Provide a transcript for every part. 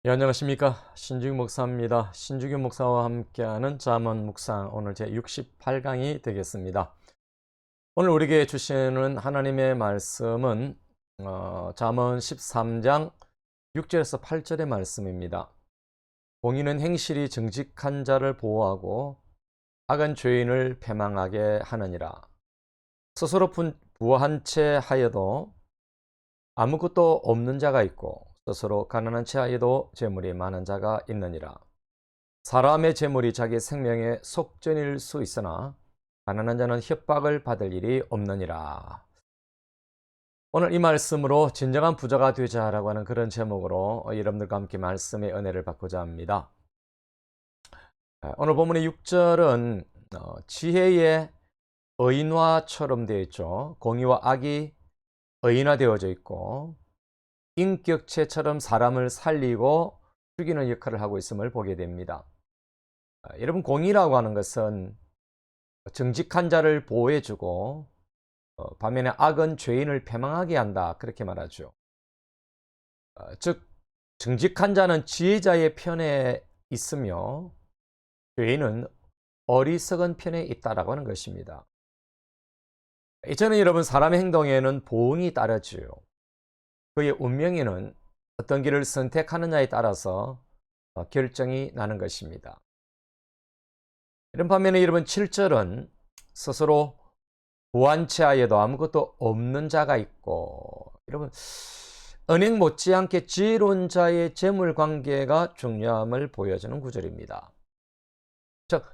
예, 안녕하십니까. 신중규 목사입니다. 신중규 목사와 함께하는 잠언 묵상, 오늘 제 68강이 되겠습니다. 오늘 우리에게 주시는 하나님의 말씀은 잠언 13장 6절에서 8절의 말씀입니다. 공의는 행실이 정직한 자를 보호하고 악은 죄인을 패망하게 하느니라. 스스로 부한 채 하여도 아무것도 없는 자가 있고 스스로 가난한 채 하여도 재물이 많은 자가 있느니라. 사람의 재물이 자기 생명의 속전일 수 있으나 가난한 자는 협박을 받을 일이 없느니라. 오늘 이 말씀으로 진정한 부자가 되자라고 하는 그런 제목으로 여러분들과 함께 말씀의 은혜를 받고자 합니다. 오늘 본문의 6절은 지혜의 의인화처럼 되어 있죠. 공의와 악이 의인화되어져 있고 인격체처럼 사람을 살리고 죽이는 역할을 하고 있음을 보게 됩니다. 여러분, 공의라고 하는 것은 정직한 자를 보호해주고 반면에 악은 죄인을 패망하게 한다, 그렇게 말하죠. 즉 정직한 자는 지혜자의 편에 있으며 죄인은 어리석은 편에 있다라고 하는 것입니다. 저는 여러분, 사람의 행동에는 보응이 따르지요. 그의 운명에는 어떤 길을 선택하느냐에 따라서 결정이 나는 것입니다. 이런 반면에 여러분, 7절은 스스로 부한 채 하여도 아무것도 없는 자가 있고, 여러분, 은행 못지않게 지혜로운 자의 재물 관계가 중요함을 보여주는 구절입니다. 즉,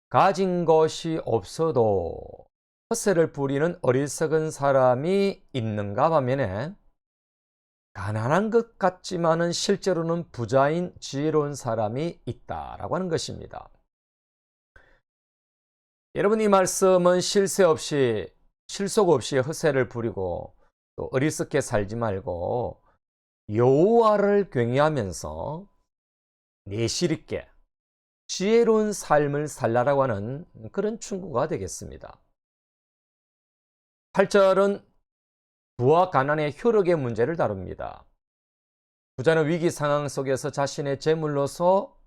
가진 것이 없어도 헛세를 부리는 어리석은 사람이 있는가 반면에 가난한 것 같지만은 실제로는 부자인 지혜로운 사람이 있다라고 하는 것입니다. 여러분, 이 말씀은 실속 없이 헛세를 부리고 또 어리석게 살지 말고 여호와를 경외하면서 내실 있게 지혜로운 삶을 살라라고 하는 그런 충고가 되겠습니다. 8절은 부와 가난의 효력의 문제를 다룹니다. 부자는 위기 상황 속에서 자신의 재물로서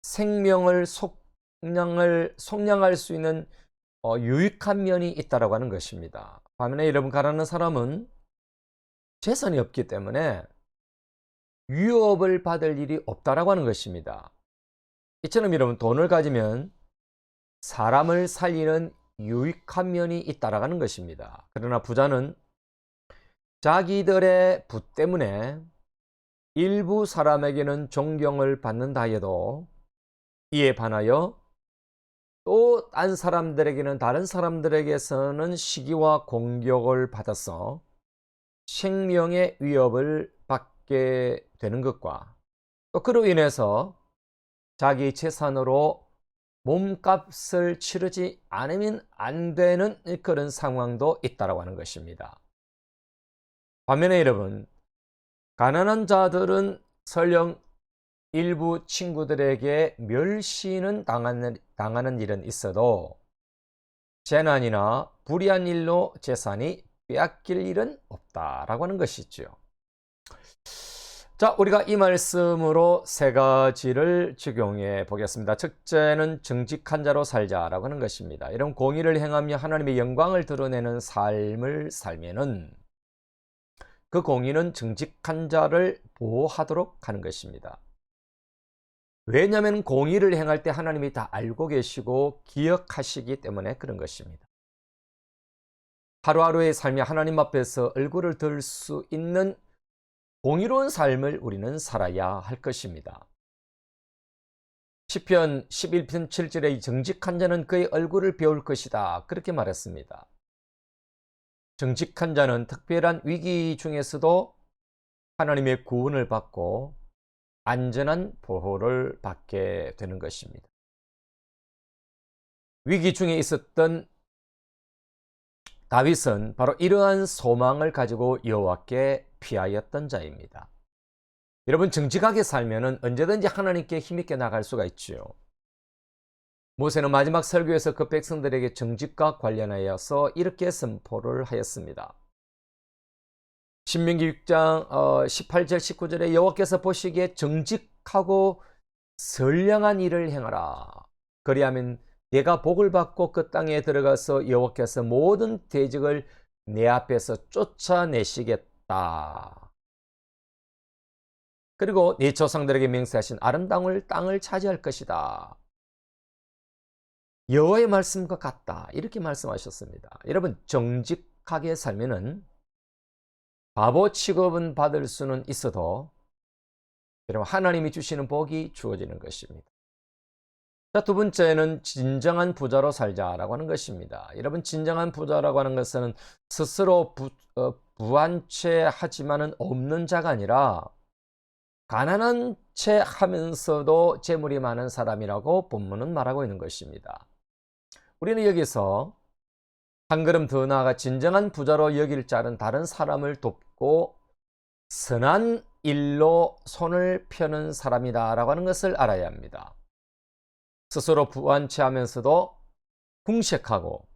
생명을 속량할 수 있는 유익한 면이 있다라고 하는 것입니다. 반면에 여러분, 가난한 사람은 재산이 없기 때문에 위협을 받을 일이 없다라고 하는 것입니다. 이처럼 여러분, 돈을 가지면 사람을 살리는 유익한 면이 있다라고 하는 것입니다. 그러나 부자는 자기들의 부 때문에 일부 사람에게는 존경을 받는다 해도 이에 반하여 또 다른 사람들에게서는 시기와 공격을 받아서 생명의 위협을 받게 되는 것과 또 그로 인해서 자기 재산으로 몸값을 치르지 않으면 안 되는 그런 상황도 있다고 하는 것입니다. 반면에 여러분, 가난한 자들은 설령 일부 친구들에게 멸시는 당하는 일은 있어도 재난이나 불의한 일로 재산이 빼앗길 일은 없다라고 하는 것이죠. 자, 우리가 이 말씀으로 세 가지를 적용해 보겠습니다. 첫째는 정직한 자로 살자라고 하는 것입니다. 이런 공의를 행하며 하나님의 영광을 드러내는 삶을 살면은 그 공의는 정직한 자를 보호하도록 하는 것입니다. 왜냐하면 공의를 행할 때 하나님이 다 알고 계시고 기억하시기 때문에 그런 것입니다. 하루하루의 삶이 하나님 앞에서 얼굴을 들 수 있는 공의로운 삶을 우리는 살아야 할 것입니다. 시편 11편 7절에 정직한 자는 그의 얼굴을 배울 것이다, 그렇게 말했습니다. 정직한 자는 특별한 위기 중에서도 하나님의 구원을 받고 안전한 보호를 받게 되는 것입니다. 위기 중에 있었던 다윗은 바로 이러한 소망을 가지고 여호와께 피하였던 자입니다. 여러분, 정직하게 살면 언제든지 하나님께 힘있게 나갈 수가 있지요. 모세는 마지막 설교에서 그 백성들에게 정직과 관련하여서 이렇게 선포를 하였습니다. 신명기 6장 18절 19절에 여호와께서 보시기에 정직하고 선량한 일을 행하라. 그리하면 내가 복을 받고 그 땅에 들어가서 여호와께서 모든 대적을 내 앞에서 쫓아내시겠다. 그리고 네 조상들에게 맹세하신 아름다운 땅을 차지할 것이다. 여호와의 말씀과 같다. 이렇게 말씀하셨습니다. 여러분, 정직하게 살면은 바보 취급은 받을 수는 있어도 여러분, 하나님이 주시는 복이 주어지는 것입니다. 자, 두 번째는 진정한 부자로 살자라고 하는 것입니다. 여러분, 진정한 부자라고 하는 것은 스스로 부한채하지만은 없는 자가 아니라 가난한 채 하면서도 재물이 많은 사람이라고 본문은 말하고 있는 것입니다. 우리는 여기서 한 걸음 더 나아가 진정한 부자로 여길 자는 다른 사람을 돕고 선한 일로 손을 펴는 사람이다 라고 하는 것을 알아야 합니다. 스스로 부한채하면서도 궁색하고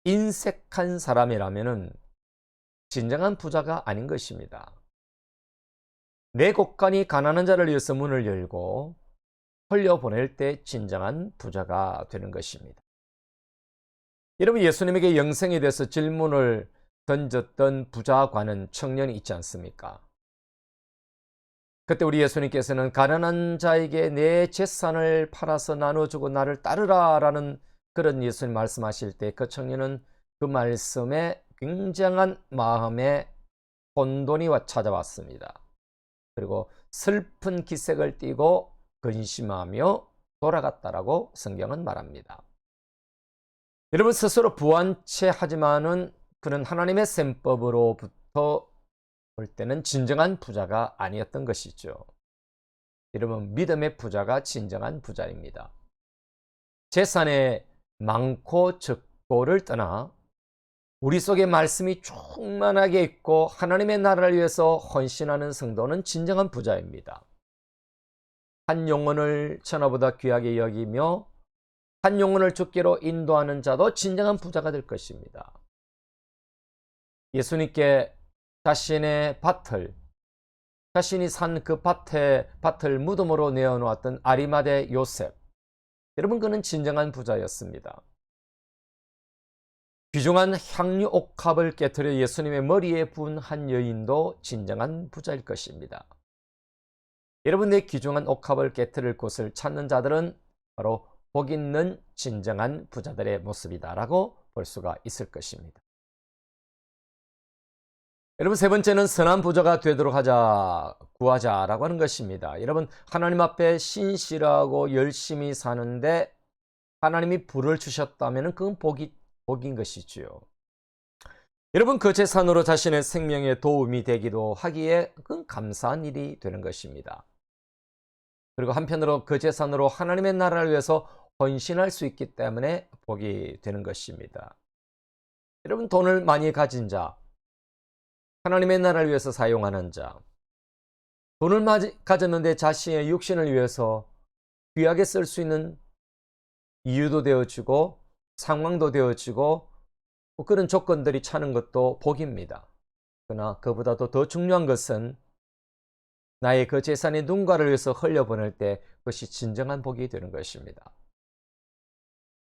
인색한 사람이라면 진정한 부자가 아닌 것입니다. 내 곳간이 가난한 자를 위해서 문을 열고 흘려보낼 때 진정한 부자가 되는 것입니다. 여러분, 예수님에게 영생에 대해서 질문을 던졌던 부자관은 청년이 있지 않습니까? 그때 우리 예수님께서는 가난한 자에게 내 재산을 팔아서 나눠주고 나를 따르라 라는 그런 예수님 말씀하실 때 그 청년은 그 말씀에 굉장한 마음에 혼돈이 찾아왔습니다. 그리고 슬픈 기색을 띠고 근심하며 돌아갔다라고 성경은 말합니다. 여러분, 스스로 부한채하지만은 그는 하나님의 셈법으로부터 볼 때는 진정한 부자가 아니었던 것이죠. 여러분, 믿음의 부자가 진정한 부자입니다. 재산의 많고 적고를 떠나 우리 속에 말씀이 충만하게 있고 하나님의 나라를 위해서 헌신하는 성도는 진정한 부자입니다. 한 영혼을 천하보다 귀하게 여기며 한 영혼을 주께로 인도하는 자도 진정한 부자가 될 것입니다. 예수님께 자신의 밭을, 자신이 산 그 밭을 무덤으로 내어놓았던 아리마대 요셉, 여러분, 그는 진정한 부자였습니다. 귀중한 향유 옥합을 깨트려 예수님의 머리에 부은 한 여인도 진정한 부자일 것입니다. 여러분, 내 귀중한 옥합을 깨트릴 곳을 찾는 자들은 바로 복 있는 진정한 부자들의 모습이다라고 볼 수가 있을 것입니다. 여러분, 세 번째는 선한 부자가 되도록 구하자라고 하는 것입니다. 여러분, 하나님 앞에 신실하고 열심히 사는데 하나님이 부를 주셨다면 그건 복인 것이지요. 여러분, 그 재산으로 자신의 생명에 도움이 되기도 하기에 그건 감사한 일이 되는 것입니다. 그리고 한편으로 그 재산으로 하나님의 나라를 위해서 헌신할 수 있기 때문에 복이 되는 것입니다. 여러분, 돈을 많이 가진 자, 하나님의 나라를 위해서 사용하는 자, 돈을 가졌는데 자신의 육신을 위해서 귀하게 쓸 수 있는 이유도 되어지고 상황도 되어지고 그런 조건들이 차는 것도 복입니다. 그러나 그보다도 더 중요한 것은 나의 그 재산이 누군가를 위해서 흘려보낼 때 그것이 진정한 복이 되는 것입니다.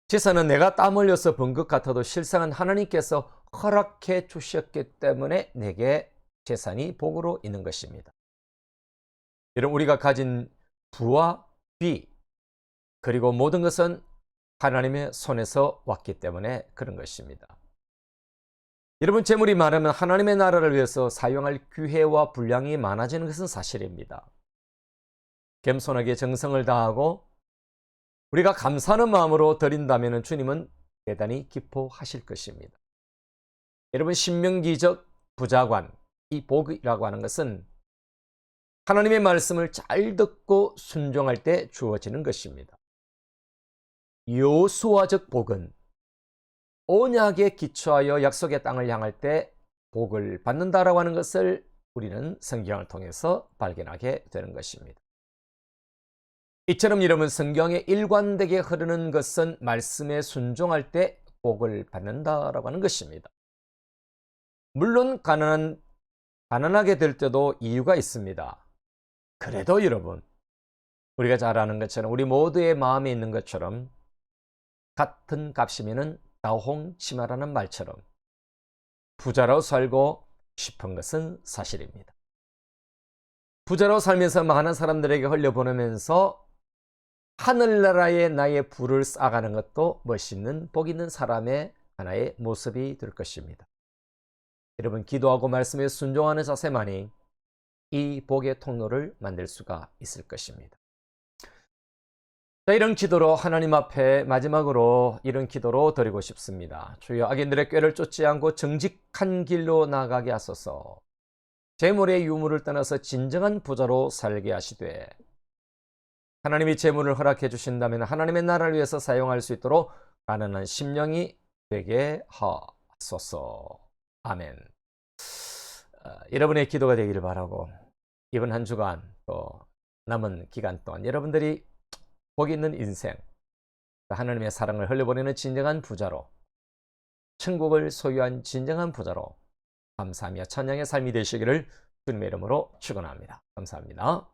재산은 내가 땀 흘려서 번 것 같아도 실상은 하나님께서 허락해 주셨기 때문에 내게 재산이 복으로 있는 것입니다. 여러분, 우리가 가진 부와 비 그리고 모든 것은 하나님의 손에서 왔기 때문에 그런 것입니다. 여러분, 재물이 많으면 하나님의 나라를 위해서 사용할 기회와 분량이 많아지는 것은 사실입니다. 겸손하게 정성을 다하고 우리가 감사하는 마음으로 드린다면 주님은 대단히 기뻐하실 것입니다. 여러분, 신명기적 부자관, 이 복이라고 하는 것은 하나님의 말씀을 잘 듣고 순종할 때 주어지는 것입니다. 여호수아적 복은 언약에 기초하여 약속의 땅을 향할 때 복을 받는다라고 하는 것을 우리는 성경을 통해서 발견하게 되는 것입니다. 이처럼 여러분, 성경에 일관되게 흐르는 것은 말씀에 순종할 때 복을 받는다라고 하는 것입니다. 물론 가난한 가난하게 될 때도 이유가 있습니다. 그래도 여러분, 우리가 잘 아는 것처럼 우리 모두의 마음에 있는 것처럼 같은 값이면은 다홍치마라는 말처럼 부자로 살고 싶은 것은 사실입니다. 부자로 살면서 많은 사람들에게 흘려보내면서 하늘나라에 나의 부를 쌓아가는 것도 멋있는 복 있는 사람의 하나의 모습이 될 것입니다. 여러분, 기도하고 말씀에 순종하는 자세만이 이 복의 통로를 만들 수가 있을 것입니다. 자, 이런 기도로 하나님 앞에 마지막으로 이런 기도로 드리고 싶습니다. 주여, 악인들의 꾀를 쫓지 않고 정직한 길로 나아가게 하소서. 재물의 유물을 떠나서 진정한 부자로 살게 하시되, 하나님이 재물을 허락해 주신다면 하나님의 나라를 위해서 사용할 수 있도록 가난한 심령이 되게 하소서. 아멘. 여러분의 기도가 되기를 바라고, 이번 한 주간 또 남은 기간 동안 여러분들이 복 있는 인생, 하나님의 사랑을 흘려보내는 진정한 부자로, 천국을 소유한 진정한 부자로 감사하며 찬양의 삶이 되시기를 주님의 이름으로 축원합니다. 감사합니다.